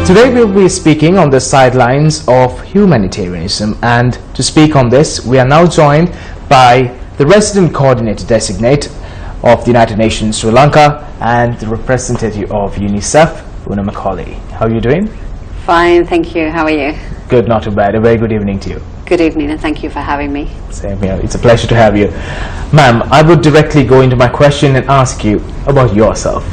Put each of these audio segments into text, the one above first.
Today we'll be speaking on the sidelines of humanitarianism, and to speak on this we are now joined by the resident coordinator designate of the United Nations Sri Lanka and the representative of UNICEF, Una Macaulay. How are you doing? Fine, thank you. How are you? Good, not too bad. A very good evening to you. Good evening, and thank you for having me. Same here. It's a pleasure to have you. Ma'am, I would directly go into my question and ask you about yourself.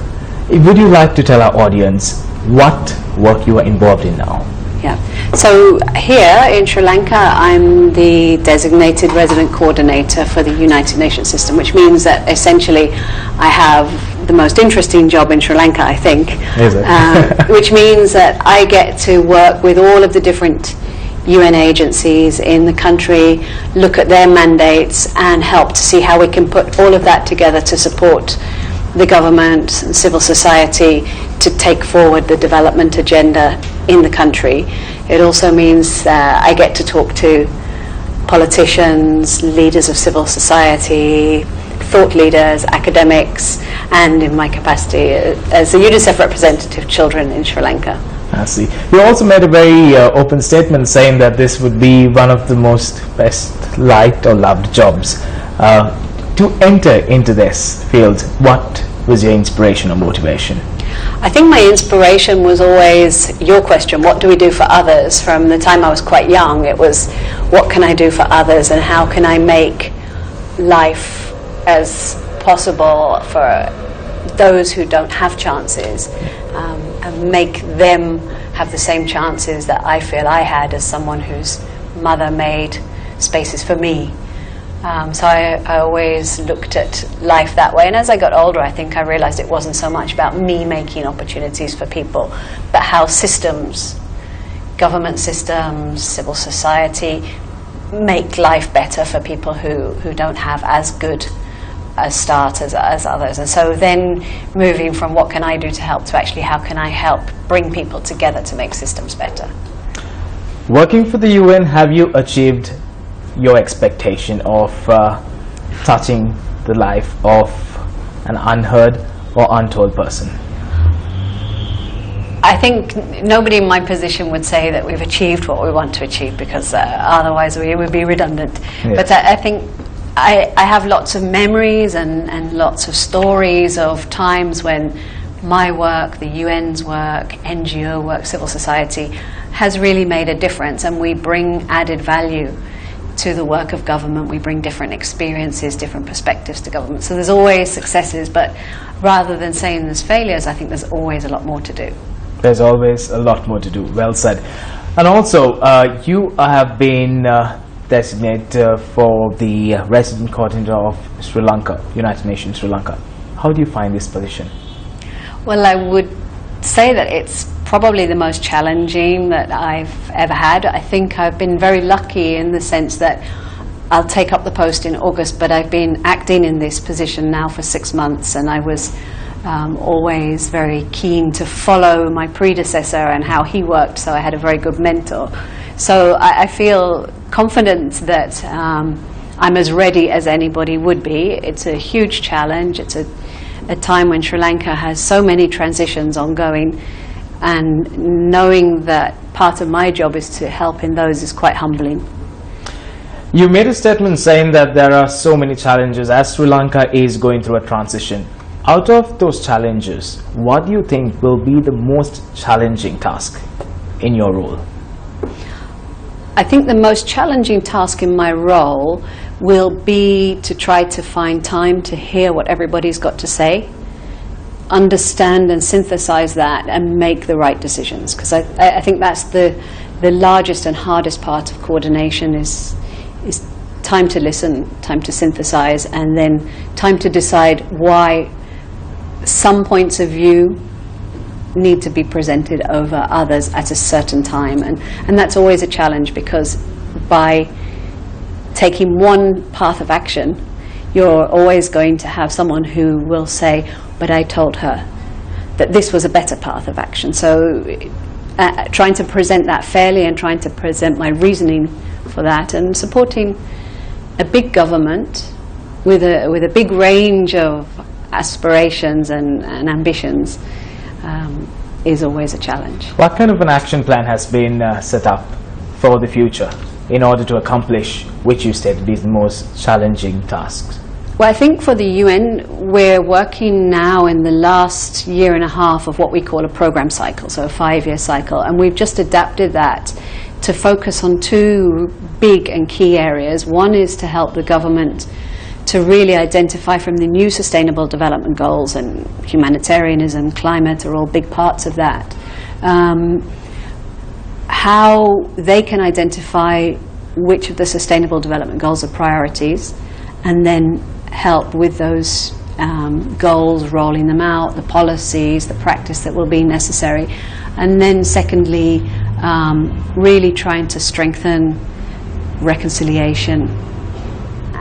Would you like to tell our audience what work you are involved in now? Yeah. So here in Sri Lanka, I'm the designated resident coordinator for the United Nations system, which means that essentially I have the most interesting job in Sri Lanka, I think. Is it? Which means that I get to work with all of the different UN agencies in the country, look at their mandates and help to see how we can put all of that together to support the government and civil society to take forward the development agenda in the country. It also means that I get to talk to politicians, leaders of civil society, thought leaders, academics, and in my capacity as a UNICEF representative, children in Sri Lanka. I see. You also made a very open statement saying that this would be one of the most best liked or loved jobs. To enter into this field, what was your inspiration or motivation? I think my inspiration was always your question, what do we do for others? From the time I was quite young, it was what can I do for others and how can I make life as possible for those who don't have chances, and make them have the same chances that I feel I had as someone whose mother made spaces for me. So I always looked at life that way, and as I got older I think I realized it wasn't so much about me making opportunities for people, but how systems, government systems, civil society make life better for people who don't have as good a start as others. And so then moving from what can I do to help to actually how can I help bring people together to make systems better. Working for the UN, have you achieved your expectation of touching the life of an unheard or untold person? I think nobody in my position would say that we've achieved what we want to achieve, because otherwise we would be redundant. Yes. But I think I have lots of memories and lots of stories of times when my work, the UN's work, NGO work, civil society has really made a difference, and we bring added value to the work of government. We bring different experiences, different perspectives to government. So there's always successes, but rather than saying there's failures, I think there's always a lot more to do. There's always a lot more to do. Well said. And also, you have been designated for the resident coordinator of Sri Lanka, United Nations Sri Lanka. How do you find this position? Well, I would say that it's probably the most challenging that I've ever had. I think I've been very lucky in the sense that I'll take up the post in August, but I've been acting in this position now for 6 months, and I was always very keen to follow my predecessor and how he worked, so I had a very good mentor. So I feel confident that I'm as ready as anybody would be. It's a huge challenge. It's a time when Sri Lanka has so many transitions ongoing, and knowing that part of my job is to help in those is quite humbling. You made a statement saying that there are so many challenges as Sri Lanka is going through a transition. Out of those challenges, what do you think will be the most challenging task in your role? I think the most challenging task in my role will be to try to find time to hear what everybody's got to say, understand and synthesize that, and make the right decisions. Because I think that's the largest and hardest part of coordination is time to listen, time to synthesize, and then time to decide why some points of view need to be presented over others at a certain time. And that's always a challenge, because by taking one path of action, you're always going to have someone who will say, but I told her that this was a better path of action. So trying to present that fairly and trying to present my reasoning for that, and supporting a big government with a big range of aspirations and ambitions, is always a challenge. What kind of an action plan has been set up for the future in order to accomplish, which you stated, is the most challenging tasks? Well, I think for the UN, we're working now in the last year and a half of what we call a program cycle, so a 5-year cycle, and we've just adapted that to focus on 2 big and key areas. One is to help the government to really identify from the new Sustainable Development Goals, and humanitarianism, climate are all big parts of that, how they can identify which of the Sustainable Development Goals are priorities, and then help with those goals, rolling them out, the policies, the practice that will be necessary. And then secondly, really trying to strengthen reconciliation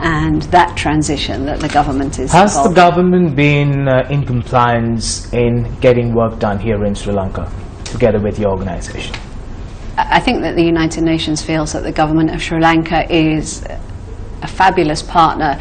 and that transition that the government is Has involved the government been in compliance in getting work done here in Sri Lanka, together with your organization? I think that the United Nations feels that the government of Sri Lanka is a fabulous partner,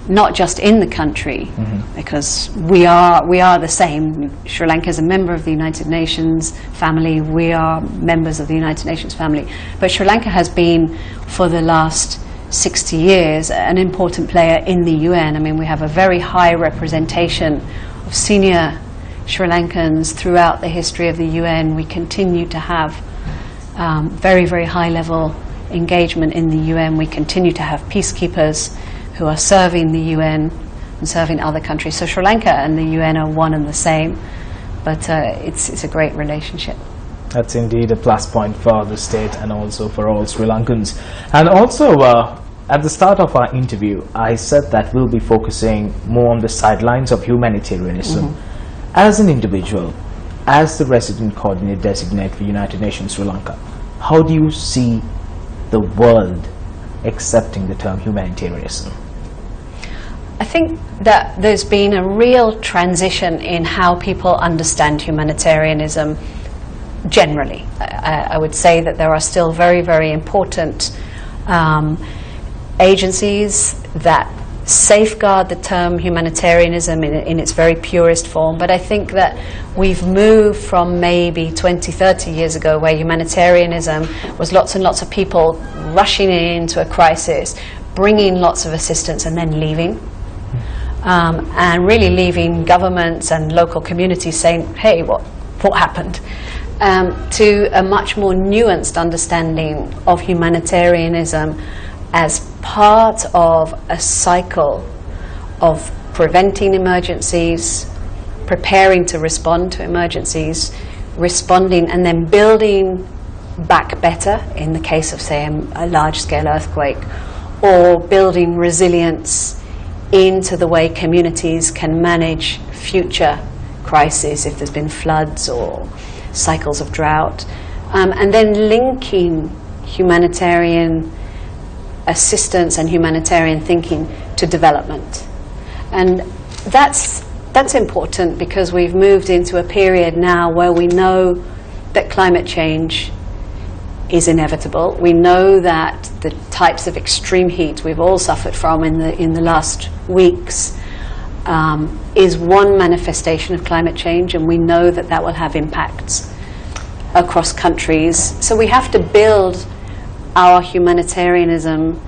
not just in the country, because we are the same. Sri Lanka is a member of the United Nations family. We are members of the United Nations family. But Sri Lanka has been, for the last 60 years, an important player in the UN. I mean, we have a very high representation of senior Sri Lankans throughout the history of the UN. We continue to have very, very high level engagement in the UN. We continue to have peacekeepers who are serving the UN and serving other countries. So Sri Lanka and the UN are one and the same, but it's a great relationship. That's indeed a plus point for the state and also for all Sri Lankans. And also, at the start of our interview, I said that we'll be focusing more on the sidelines of humanitarianism. As an individual, as the resident coordinator designate for United Nations Sri Lanka, how do you see the world accepting the term humanitarianism? I think that there's been a real transition in how people understand humanitarianism generally. I would say that there are still very, very important agencies that safeguard the term humanitarianism in its very purest form, but I think that we've moved from maybe 20, 30 years ago, where humanitarianism was lots and lots of people rushing into a crisis, bringing lots of assistance and then leaving, and really leaving governments and local communities saying, hey, what happened? To a much more nuanced understanding of humanitarianism as part of a cycle of preventing emergencies, preparing to respond to emergencies, responding and then building back better in the case of, say, a large-scale earthquake, or building resilience into the way communities can manage future crises if there's been floods or cycles of drought, and then linking humanitarian assistance and humanitarian thinking to development. And that's important because we've moved into a period now where we know that climate change is inevitable. We know that the types of extreme heat we've all suffered from in the last weeks is one manifestation of climate change, and we know that that will have impacts across countries. So we have to build our humanitarianism,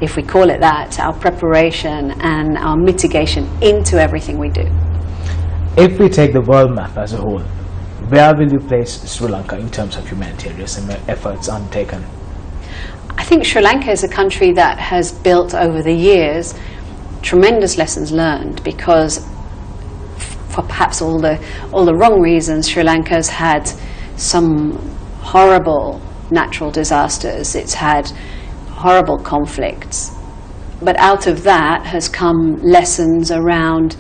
if we call it that, our preparation and our mitigation into everything we do. If we take the world map as a whole, where will you place Sri Lanka in terms of humanitarianism efforts undertaken? I think Sri Lanka is a country that has built over the years tremendous lessons learned, because for perhaps all the wrong reasons, Sri Lanka has had some horrible natural disasters. It's had horrible conflicts. But out of that has come lessons around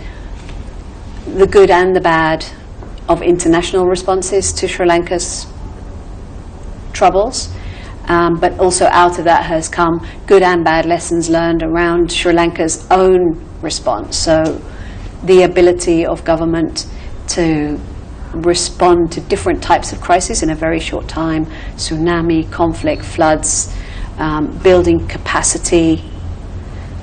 the good and the bad of international responses to Sri Lanka's troubles. But also out of that has come good and bad lessons learned around Sri Lanka's own response. So the ability of government to respond to different types of crises in a very short time, tsunami, conflict, floods, building capacity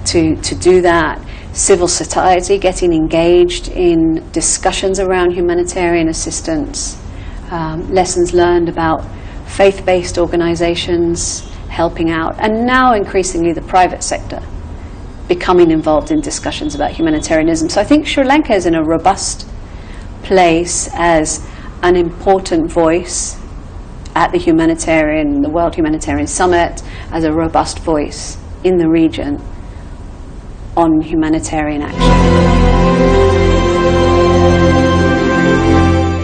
to do that, civil society getting engaged in discussions around humanitarian assistance, lessons learned about faith-based organizations helping out, and now increasingly the private sector becoming involved in discussions about humanitarianism. So I think Sri Lanka is in a robust place as an important voice at the World Humanitarian Summit, as a robust voice in the region on humanitarian action.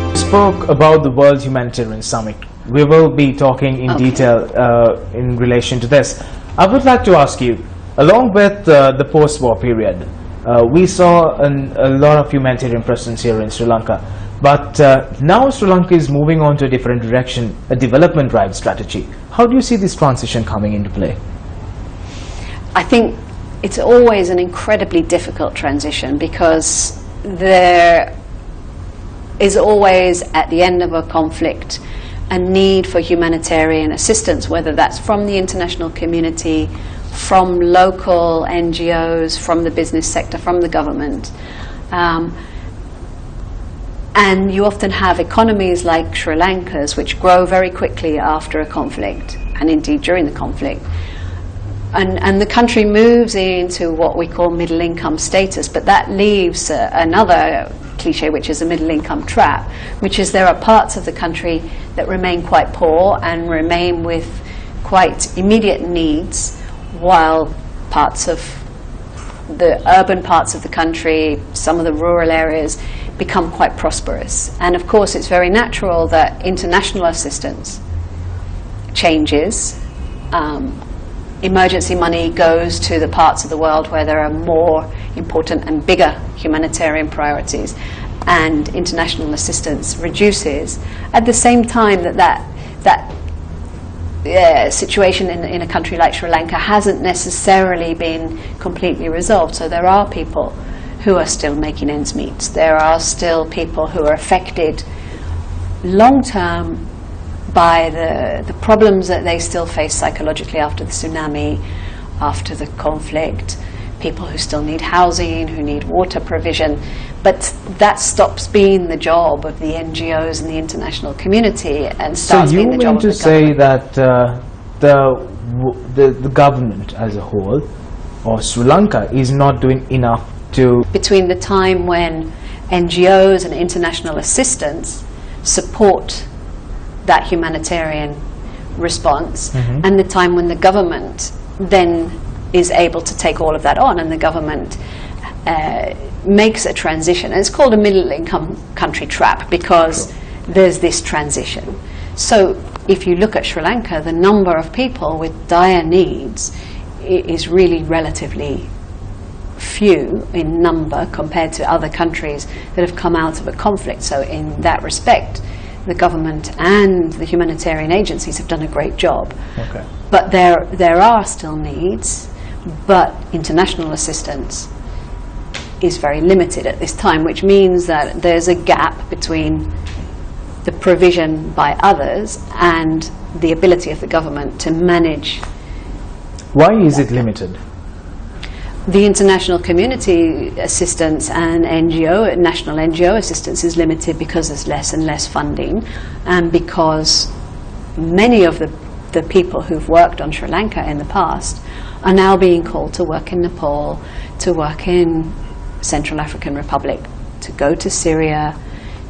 You spoke about the World Humanitarian Summit. We will be talking in detail in relation to this. I would like to ask you, along with the post-war period, we saw a lot of humanitarian presence here in Sri Lanka. But now Sri Lanka is moving on to a different direction, a development drive strategy. How do you see this transition coming into play? I think it's always an incredibly difficult transition, because there is always, at the end of a conflict, a need for humanitarian assistance, whether that's from the international community, from local NGOs, from the business sector, from the government. And you often have economies like Sri Lanka's, which grow very quickly after a conflict, and indeed during the conflict. And the country moves into what we call middle income status, but that leaves another cliche, which is a middle income trap, which is there are parts of the country that remain quite poor and remain with quite immediate needs, while parts of the urban parts of the country, some of the rural areas, become quite prosperous. And of course it's very natural that international assistance changes. Emergency money goes to the parts of the world where there are more important and bigger humanitarian priorities, and international assistance reduces at the same time that situation in a country like Sri Lanka hasn't necessarily been completely resolved. So there are people who are still making ends meet. There are still people who are affected long term by the problems that they still face psychologically after the tsunami, after the conflict, people who still need housing, who need water provision. But that stops being the job of the NGOs and the international community and starts being the job of the government. So you mean to say that the government as a whole, or Sri Lanka, is not doing enough to... Between the time when NGOs and international assistance support that humanitarian response, and the time when the government then is able to take all of that on, and the government makes a transition. And it's called a middle income country trap, because there's this transition. So if you look at Sri Lanka, the number of people with dire needs is really relatively few in number compared to other countries that have come out of a conflict. So in that respect, the government and the humanitarian agencies have done a great job. Okay. But there are still needs, but international assistance is very limited at this time, which means that there's a gap between the provision by others and the ability of the government to manage. Why is it limited? The international community assistance and national NGO assistance is limited because there's less and less funding, and because many of the people who've worked on Sri Lanka in the past are now being called to work in Nepal, to work in Central African Republic, to go to Syria,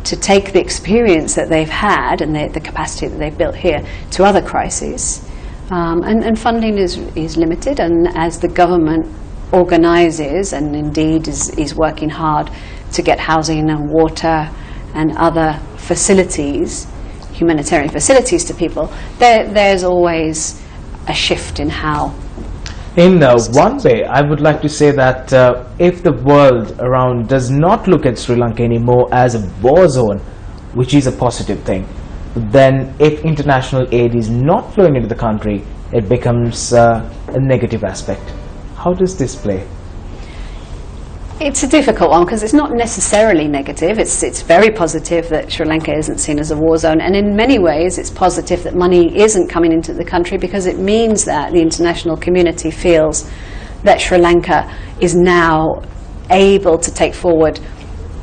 to take the experience that they've had and the capacity that they've built here to other crises. And funding is limited, and as the government organises and indeed is working hard to get housing and water and other facilities, humanitarian facilities to people, there's always a shift in how. In one way, I would like to say that if the world around does not look at Sri Lanka anymore as a war zone, which is a positive thing, then if international aid is not flowing into the country, it becomes a negative aspect. How does this play? It's a difficult one, because it's not necessarily negative. It's very positive that Sri Lanka isn't seen as a war zone, and in many ways it's positive that money isn't coming into the country, because it means that the international community feels that Sri Lanka is now able to take forward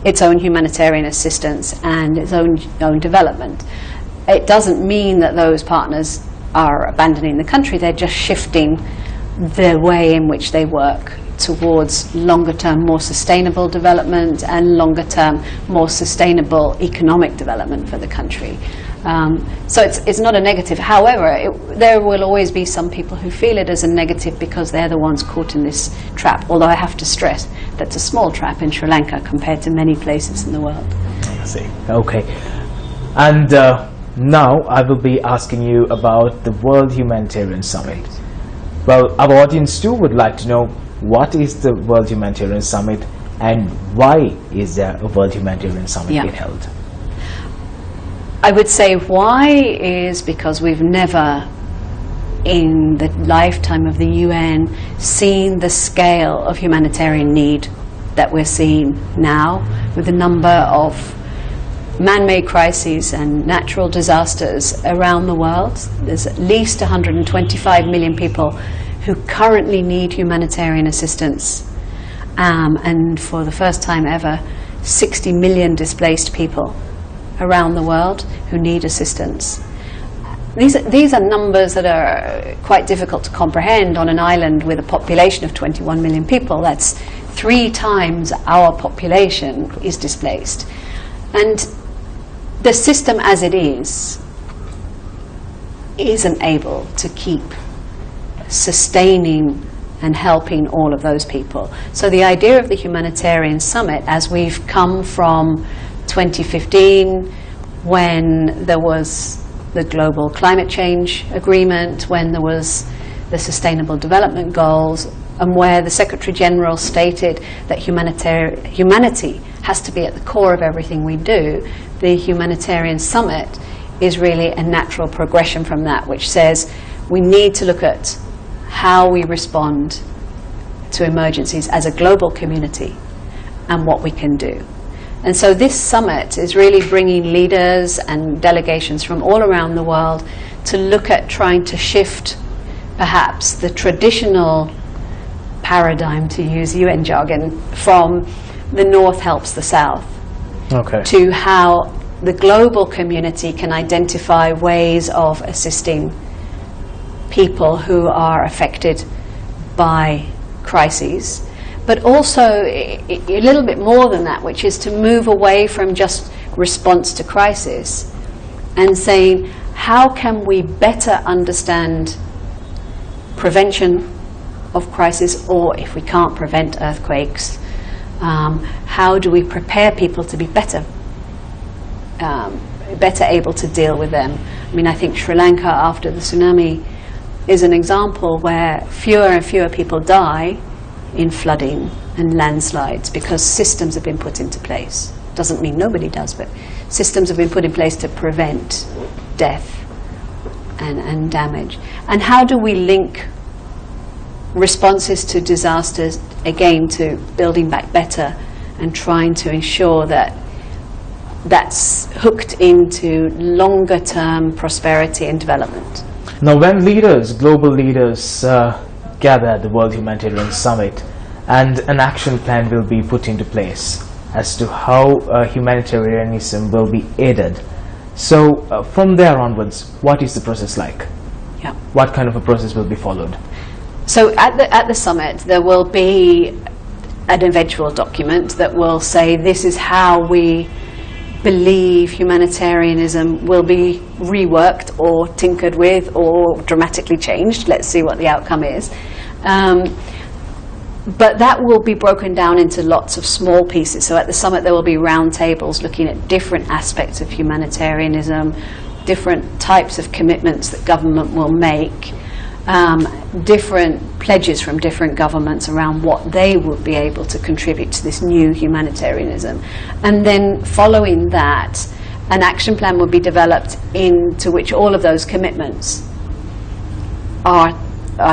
its own humanitarian assistance and its own development. It doesn't mean that those partners are abandoning the country, they're just shifting the way in which they work towards longer-term, more sustainable development and longer-term, more sustainable economic development for the country. So it's not a negative. However, there will always be some people who feel it as a negative because they're the ones caught in this trap, although I have to stress that's a small trap in Sri Lanka compared to many places in the world. I see. Okay. And now I will be asking you about the World Humanitarian Summit. Well, our audience too would like to know, what is the World Humanitarian Summit and why is there a World Humanitarian Summit being held? I would say why is because we've never in the lifetime of the UN seen the scale of humanitarian need that we're seeing now, with the number of man-made crises and natural disasters around the world. There's at least 125 million people who currently need humanitarian assistance, and for the first time ever 60 million displaced people around the world who need assistance. These are numbers that are quite difficult to comprehend on an island with a population of 21 million people. That's 3 times our population is displaced. And the system as it isn't able to keep sustaining and helping all of those people. So the idea of the Humanitarian Summit, as we've come from 2015, when there was the Global Climate Change Agreement, when there was the Sustainable Development Goals, and where the Secretary General stated that humanity has to be at the core of everything we do, the Humanitarian Summit is really a natural progression from that, which says we need to look at how we respond to emergencies as a global community and what we can do. And so this summit is really bringing leaders and delegations from all around the world to look at trying to shift perhaps the traditional paradigm, to use UN jargon, from the North helps the South, to how the global community can identify ways of assisting people who are affected by crises, but also a little bit more than that, which is to move away from just response to crisis and saying, how can we better understand prevention of crisis, or if we can't prevent earthquakes, how do we prepare people to be better able to deal with them? I mean, I think Sri Lanka after the tsunami is an example where fewer and fewer people die in flooding and landslides because systems have been put into place. Doesn't mean nobody does, but systems have been put in place to prevent death and damage. And how do we link responses to disasters, again, to building back better and trying to ensure that that's hooked into longer term prosperity and development? Now, when leaders, global leaders, gather at the World Humanitarian Summit, and an action plan will be put into place as to how humanitarianism will be aided. So from there onwards, what is the process like? Yeah. What kind of a process will be followed? So at the summit, there will be an eventual document that will say this is how we believe humanitarianism will be reworked or tinkered with or dramatically changed. Let's see what the outcome is. But that will be broken down into lots of small pieces. So at the summit there will be round tables looking at different aspects of humanitarianism, different types of commitments that government will make, different pledges from different governments around what they would be able to contribute to this new humanitarianism. And then following that, an action plan would be developed into which all of those commitments are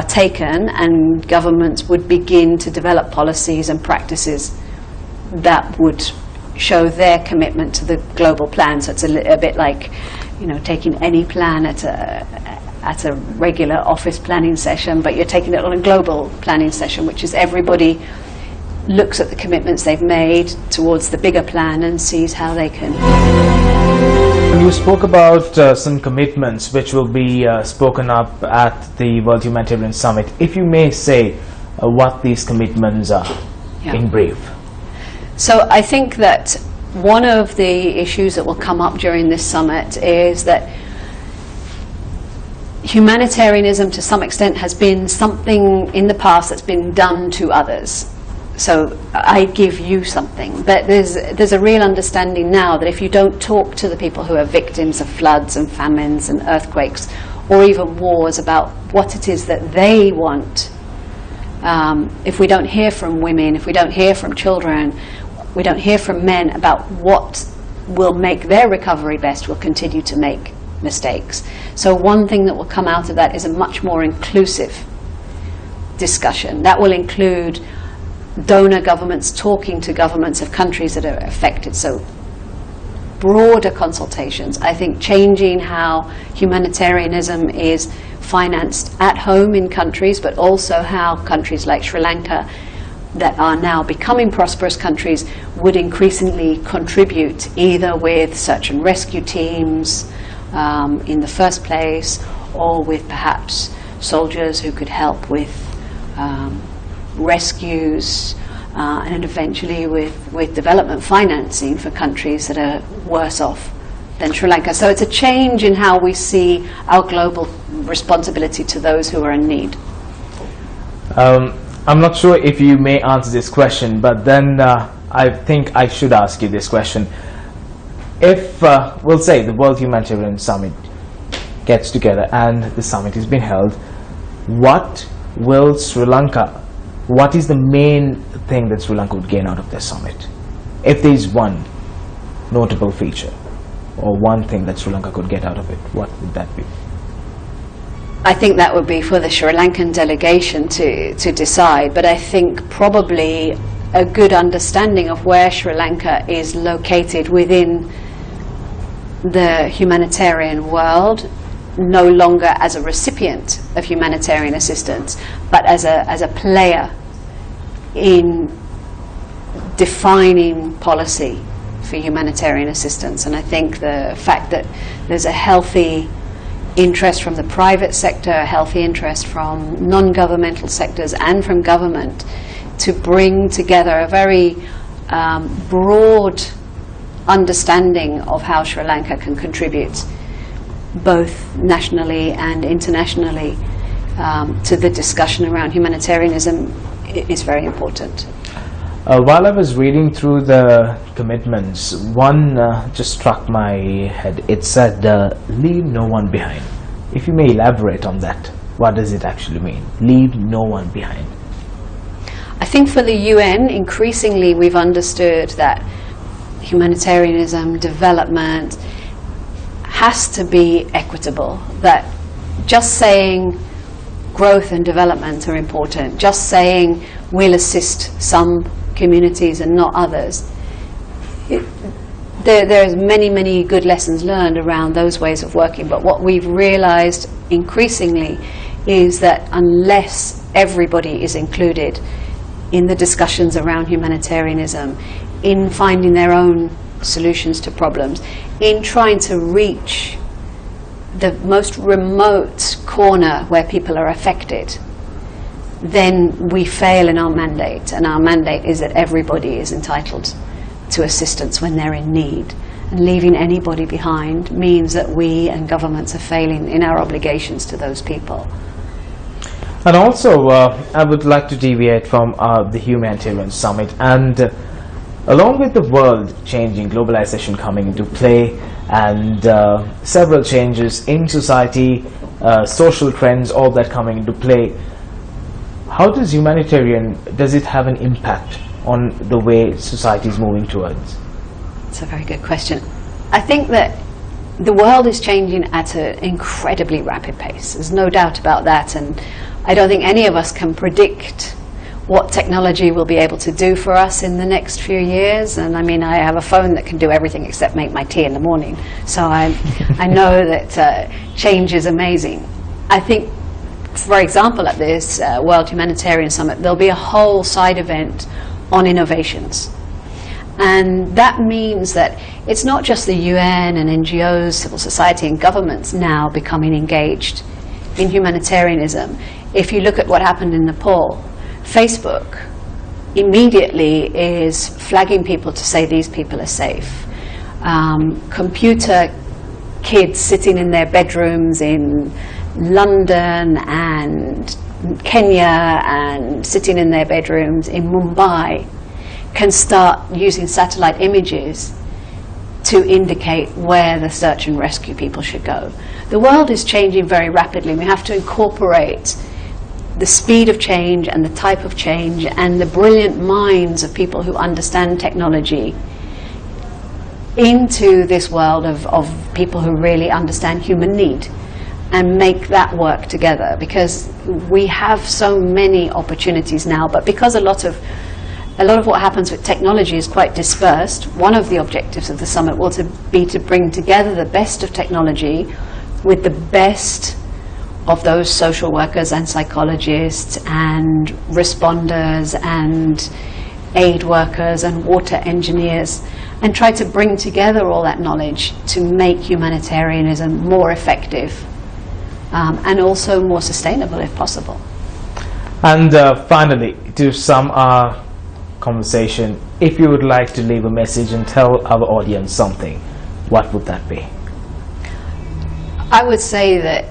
taken, and governments would begin to develop policies and practices that would show their commitment to the global plan. So it's a bit like, taking any plan at a regular office planning session, but you're taking it on a global planning session, which is everybody looks at the commitments they've made towards the bigger plan and sees how they can. You spoke about some commitments which will be spoken up at the World Humanitarian Summit. If you may say what these commitments are, in brief. So I think that one of the issues that will come up during this summit is that humanitarianism to some extent has been something in the past that's been done to others. So I give you something, but there's a real understanding now that if you don't talk to the people who are victims of floods and famines and earthquakes or even wars about what it is that they want, if we don't hear from women, if we don't hear from children, we don't hear from men about what will make their recovery best, we'll continue to make mistakes. So one thing that will come out of that is a much more inclusive discussion. That will include donor governments talking to governments of countries that are affected. So broader consultations. I think changing how humanitarianism is financed at home in countries, but also how countries like Sri Lanka that are now becoming prosperous countries would increasingly contribute either with search and rescue teams in the first place, or with perhaps soldiers who could help with rescues, and eventually with development financing for countries that are worse off than Sri Lanka. So it's a change in how we see our global responsibility to those who are in need. I'm not sure if you may answer this question, but then I think I should ask you this question. If, we'll say, the World Humanitarian Summit gets together and the summit is being held, what will Sri Lanka, what is the main thing that Sri Lanka would gain out of this summit? If there is one notable feature or one thing that Sri Lanka could get out of it, what would that be? I think that would be for the Sri Lankan delegation to decide, but I think probably a good understanding of where Sri Lanka is located within the humanitarian world, no longer as a recipient of humanitarian assistance, but as a player in defining policy for humanitarian assistance. And I think the fact that there's a healthy interest from the private sector, a healthy interest from non-governmental sectors and from government to bring together a very broad understanding of how Sri Lanka can contribute both nationally and internationally to the discussion around humanitarianism is very important. While I was reading through the commitments, one just struck my head. It said, leave no one behind. If you may elaborate on that, what does it actually mean? Leave no one behind. I think for the UN, increasingly we've understood that humanitarianism, development, has to be equitable, that just saying growth and development are important, just saying we'll assist some communities and not others. There's many good lessons learned around those ways of working, but what we've realized increasingly is that unless everybody is included in the discussions around humanitarianism, in finding their own solutions to problems, in trying to reach the most remote corner where people are affected, then we fail in our mandate. And our mandate is that everybody is entitled to assistance when they're in need. And leaving anybody behind means that we and governments are failing in our obligations to those people. And also, I would like to deviate from the Humanitarian Summit, and along with the world changing, globalization coming into play, and several changes in society, social trends, all that coming into play, how does does it have an impact on the way society is moving towards? It's a very good question. I think that the world is changing at an incredibly rapid pace. There's no doubt about that, and I don't think any of us can predict what technology will be able to do for us in the next few years. And I mean, I have a phone that can do everything except make my tea in the morning. So I know that change is amazing. I think, for example, at this World Humanitarian Summit, there'll be a whole side event on innovations. And that means that it's not just the UN and NGOs, civil society and governments now becoming engaged in humanitarianism. If you look at what happened in Nepal, Facebook immediately is flagging people to say these people are safe. Computer kids sitting in their bedrooms in London and Kenya and sitting in their bedrooms in Mumbai can start using satellite images to indicate where the search and rescue people should go. The world is changing very rapidly. We have to incorporate the speed of change and the type of change and the brilliant minds of people who understand technology into this world of people who really understand human need, and make that work together, because we have so many opportunities now, but because a lot of what happens with technology is quite dispersed. One of the objectives of the summit will be to bring together the best of technology with the best of those social workers and psychologists and responders and aid workers and water engineers, and try to bring together all that knowledge to make humanitarianism more effective and also more sustainable if possible. And finally, to sum our conversation, if you would like to leave a message and tell our audience something, what would that be? I would say that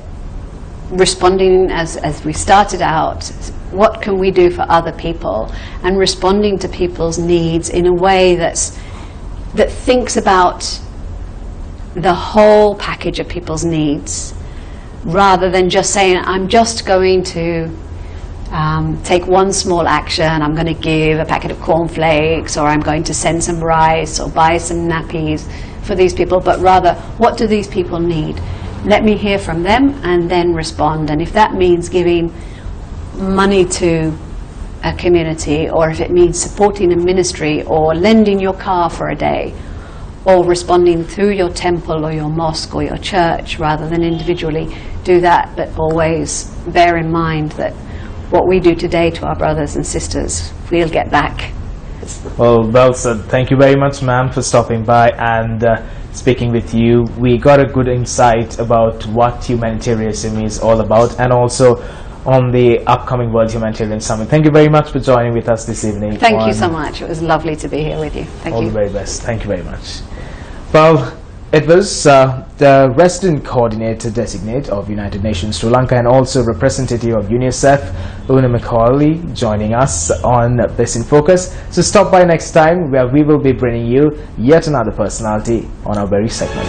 responding as we started out, what can we do for other people, and responding to people's needs in a way that thinks about the whole package of people's needs, rather than just saying, I'm just going to take one small action, I'm going to give a packet of cornflakes, or I'm going to send some rice or buy some nappies for these people, but rather, what do these people need? Let me hear from them and then respond. And if that means giving money to a community, or if it means supporting a ministry, or lending your car for a day, or responding through your temple or your mosque or your church rather than individually, do that, but always bear in mind that what we do today to our brothers and sisters, we'll get back. Well said. Thank you very much, ma'am, for stopping by and speaking with you. We got a good insight about what humanitarianism is all about, and also on the upcoming World Humanitarian Summit. Thank you very much for joining with us this evening. Thank you so much. It was lovely to be here with you. Thank you. All the very best. Thank you very much. Well, it was the resident coordinator designate of United Nations Sri Lanka and also representative of UNICEF, Una McCauley, joining us on this in Focus. So stop by next time, where we will be bringing you yet another personality on our very segment.